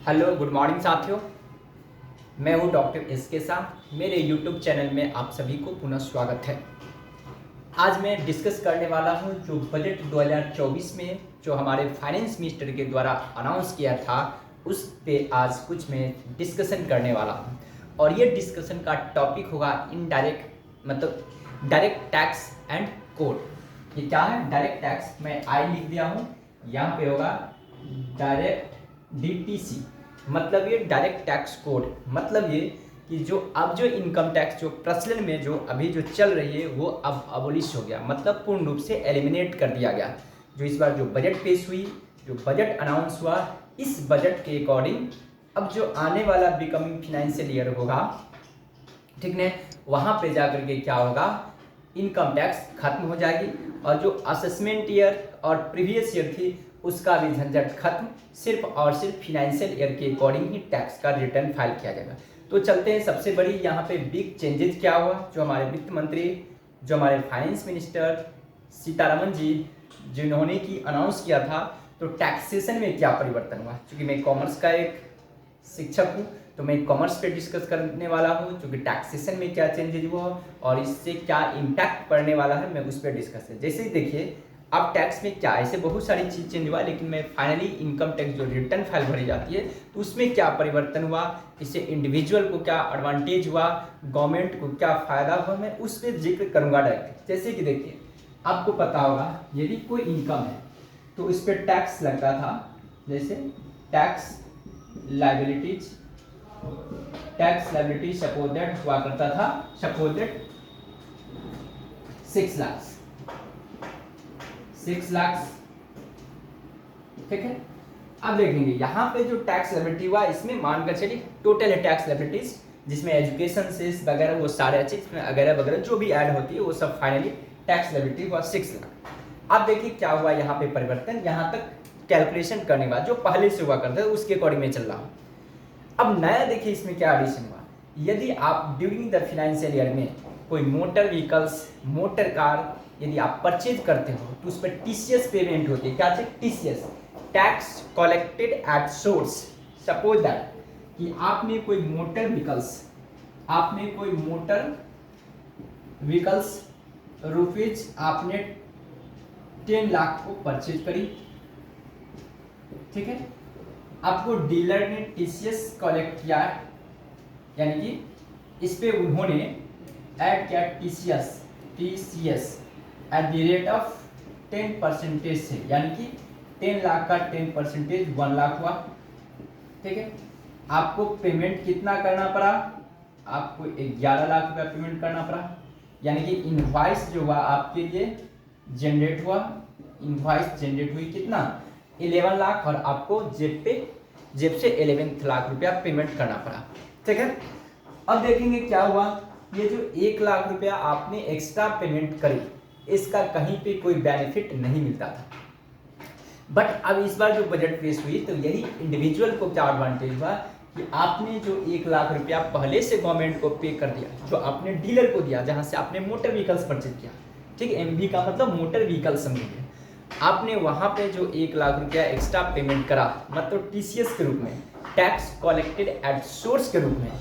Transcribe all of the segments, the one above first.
Hello good morning साथियों। मैं हूं डॉक्टर एस के शाह। मेरे यूट्यूब चैनल में आप सभी को पुनः स्वागत है। आज मैं डिस्कस करने वाला हूं जो बजट 2024 में जो हमारे फाइनेंस मिनिस्टर के द्वारा अनाउंस किया था उस पे आज कुछ मैं डिस्कशन करने वाला हूं। और ये डिस्कशन का टॉपिक होगा इनडायरेक्ट मतलब डायरेक्ट टैक्स एंड कोड। ये क्या है डायरेक्ट टैक्स? मैं आई लिख दिया हूँ, यहाँ पे होगा डायरेक्ट DTC, मतलब ये डायरेक्ट टैक्स कोड। मतलब ये कि जो अब जो इनकम टैक्स जो प्रचलन में जो अभी जो चल रही है वो अब अबोलिश हो गया, मतलब पूर्ण रूप से एलिमिनेट कर दिया गया। जो इस बार जो बजट पेश हुई, जो बजट अनाउंस हुआ, इस बजट के अकॉर्डिंग अब जो आने वाला बिकमिंग फाइनेंशियल ईयर होगा, ठीक है, वहाँ पे जाकर के क्या होगा, इनकम टैक्स खत्म हो जाएगी और जो असेसमेंट ईयर और प्रीवियस ईयर थी उसका भी झंझट खत्म। सिर्फ और सिर्फ फिनेंशियल ईयर के अकॉर्डिंग ही टैक्स का रिटर्न फाइल किया जाएगा। तो चलते हैं, सबसे बड़ी यहाँ पे बिग चेंजेस क्या हुआ, जो हमारे वित्त मंत्री, जो हमारे फाइनेंस मिनिस्टर सीतारमन जी जिन्होंने की अनाउंस किया था, तो टैक्सेशन में क्या परिवर्तन हुआ। क्योंकि मैं कॉमर्स का एक शिक्षक हूँ तो मैं कॉमर्स पे डिस्कस करने वाला हूँ, क्योंकि टैक्सेशन में क्या चेंजेज हुआ और इससे क्या इम्पैक्ट पड़ने वाला है, मैं उस पर डिस्कस है। जैसे ही देखिए अब टैक्स में क्या ऐसे बहुत सारी चीज़ चेंज हुआ, लेकिन मैं फाइनली इनकम टैक्स जो रिटर्न फाइल भरी जाती है तो उसमें क्या परिवर्तन हुआ, इससे इंडिविजुअल को क्या एडवांटेज हुआ, गवर्नमेंट को क्या फ़ायदा हुआ, मैं उस पर जिक्र करूँगा डायरेक्ट। जैसे कि देखिए आपको पता होगा यदि कोई इनकम है तो इस पर टैक्स लगता था, जैसे टैक्स लाइबिलिटीज सपोज दैट हुआ करता था, सपोज दैट 6 लाख, ठीक है। अब देखेंगे यहाँ पे जो टैक्स लायबिलिटी हुआ, इसमें मानकर चलिए टोटल है टैक्स लायबिलिटीज, जिसमें एजुकेशन सेस वगैरह वो सारे चीज वगैरह वगैरह जो भी ऐड होती है वो सब फाइनली टैक्स लायबिलिटी हुआ 6 लाख। अब देखिए क्या हुआ यहाँ पे परिवर्तन, यहाँ तक कैलकुलेशन करने के बाद जो पहले से हुआ करता है उसके अकॉर्डिंग में चल रहा हूँ। अब नया देखिए इसमें क्या एडिशन हुआ, यदि आप ड्यूरिंग द फाइनेंशियल ईयर में कोई मोटर व्हीकल्स, मोटर कार यदि आप परचेज करते हो तो उस पर TCS पेमेंट होती है। क्या चीज? TCS, tax collected at source. Suppose that कि आपने कोई मोटर व्हीकल्स रुपीज आपने 10 लाख को परचेज करी, ठीक है। आपको डीलर ने TCS कलेक्ट किया, यानी कि इस पे उन्होंने ऐड किया TCS at the rate of 10% से, यानी कि 10 लाख का 10% 1 लाख हुआ, ठीक है। आपको पेमेंट कितना करना पड़ा, आपको 11 लाख रुपया पेमेंट करना पड़ा, यानी कि इनवॉइस जो हुआ आपके लिए जनरेट हुआ, इनवॉइस जनरेट हुई कितना, 11 लाख, और आपको जेब से 11 लाख रुपया पेमेंट करना पड़ा, ठीक है। अब देखेंगे क्या हुआ, ये जो 1 लाख रुपया आपने एक्स्ट्रा पेमेंट करी, इसका कहीं पे कोई बेनिफिट नहीं मिलता था। बट अब इस बार जो बजट पेश हुई तो यही इंडिविजुअल को क्या एडवांटेज हुआ कि आपने जो 1 लाख रुपया पहले से गवर्नमेंट को पे कर दिया, जो आपने डीलर को दिया जहां से आपने मोटर व्हीकल्स परचेज किया, ठीक है, MV का मतलब मोटर व्हीकल समझिए, आपने वहां पे जो 1 लाख रुपया एक्स्ट्रा पेमेंट करा, मतलब TCS के रूप में, टैक्स कलेक्टेड एट सोर्स के रूप में,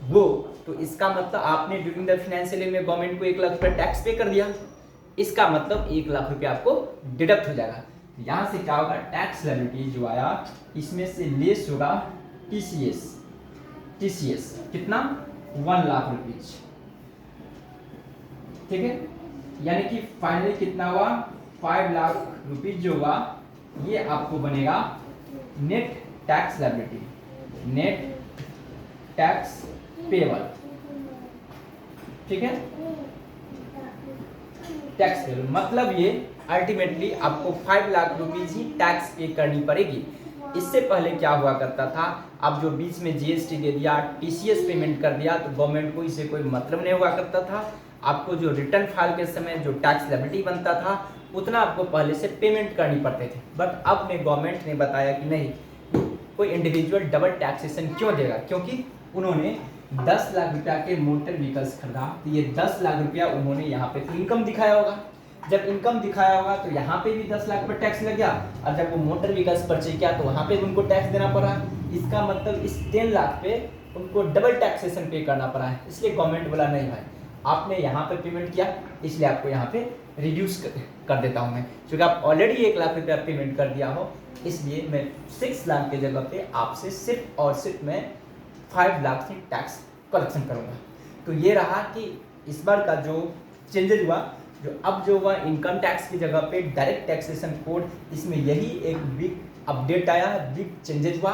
वो तो इसका मतलब आपने ड्यूरिंग द फाइनेंशियल ईयर में गवर्नमेंट को 1 लाख रुपया टैक्स पे कर दिया, इसका मतलब 1 लाख रुपया आपको डिडक्ट हो जाएगा। यहाँ से क्या होगा, टैक्स लायबिलिटी जो आया इसमें से लेस होगा TCS कितना, 1 लाख रुपीज, ठीक है। यानी कि फाइनली कितना हुआ, 5 लाख रुपीज जो हुआ, ये आपको बनेगा net tax liability, net tax payable, ठीक है। टैक्स पेबल मतलब ये अल्टीमेटली आपको 5 लाख रुपीज ही टैक्स पे करनी पड़ेगी। इससे पहले क्या हुआ करता था, अब जो बीच में GST दे दिया, TCS पेमेंट कर दिया, तो गवर्नमेंट को इससे कोई मतलब नहीं हुआ करता था। आपको जो रिटर्न फाइल के समय जो टैक्स लायबिलिटी बनता था उतना आपको पहले से पेमेंट करनी पड़ते थे। बट अब ने गवर्नमेंट ने बताया कि नहीं, कोई इंडिविजुअल डबल टैक्सेशन क्यों देगा, क्योंकि उन्होंने 10 लाख रुपया के मोटर व्हीकल्स खरीदा, तो ये 10 लाख रुपया उन्होंने यहाँ पे तो इनकम दिखाया होगा, जब इनकम दिखाया होगा तो यहाँ पे भी 10 लाख पर टैक्स लग गया, और जब वो मोटर व्हीकल्स परचेज किया तो वहाँ पे भी उनको टैक्स देना पड़ा। इसका मतलब इस 10 लाख पे उनको डबल टैक्सेशन पे करना पड़ा है। इसलिए गवर्नमेंट बोला नहीं भाई, आपने यहाँ पे पेमेंट किया इसलिए आपको यहाँ पे रिड्यूस कर देता हूँ मैं, क्योंकि आप ऑलरेडी 1 लाख रुपया पेमेंट कर दिया हो, इसलिए मैं 6 लाख की जगह पे आपसे सिर्फ और सिर्फ मैं 5 लाख से टैक्स कलेक्शन करूँगा। तो ये रहा कि इस बार का जो चेंजेज हुआ, जो हुआ इनकम टैक्स की जगह पे डायरेक्ट टैक्सेशन कोड, इसमें यही एक बिग अपडेट आया, बिग चेंजेज हुआ।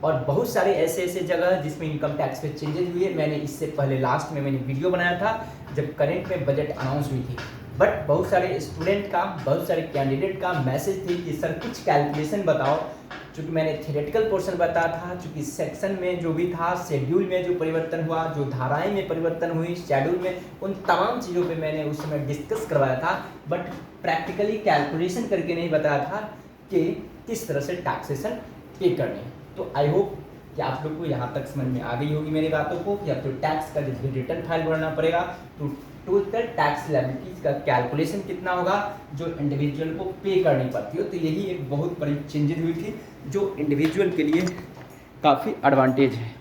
और बहुत सारे ऐसे जगह जिसमें इनकम टैक्स पे चेंजेज हुए, मैंने इससे पहले लास्ट में मैंने वीडियो बनाया था जब करंट में बजट अनाउंस हुई थी। बट बहुत सारे स्टूडेंट का, बहुत सारे कैंडिडेट का मैसेज थी कि सर कुछ कैलकुलेशन बताओ, चूँकि मैंने थियोरेटिकल पोर्शन बताया था, चूँकि सेक्शन में जो भी था, शेड्यूल में जो परिवर्तन हुआ, जो धाराएं में परिवर्तन हुई, शेड्यूल में, उन तमाम चीज़ों पे मैंने उस समय डिस्कस करवाया था, बट प्रैक्टिकली कैलकुलेशन करके नहीं बताया था कि किस तरह से टैक्सेशन पे करनी है। तो आई होप कि आप लोग को यहाँ तक समझ में आ गई होगी मेरी बातों को कि आपको टैक्स का जब रिटर्न फाइल भरना पड़ेगा तो टोटल टैक्स लायबिलिटीज का कैलकुलेशन कितना होगा जो इंडिविजुअल को पे करनी पड़ती हो। तो यही एक बहुत बड़ी चेंजेस हुई थी जो इंडिविजुअल के लिए काफ़ी एडवांटेज है।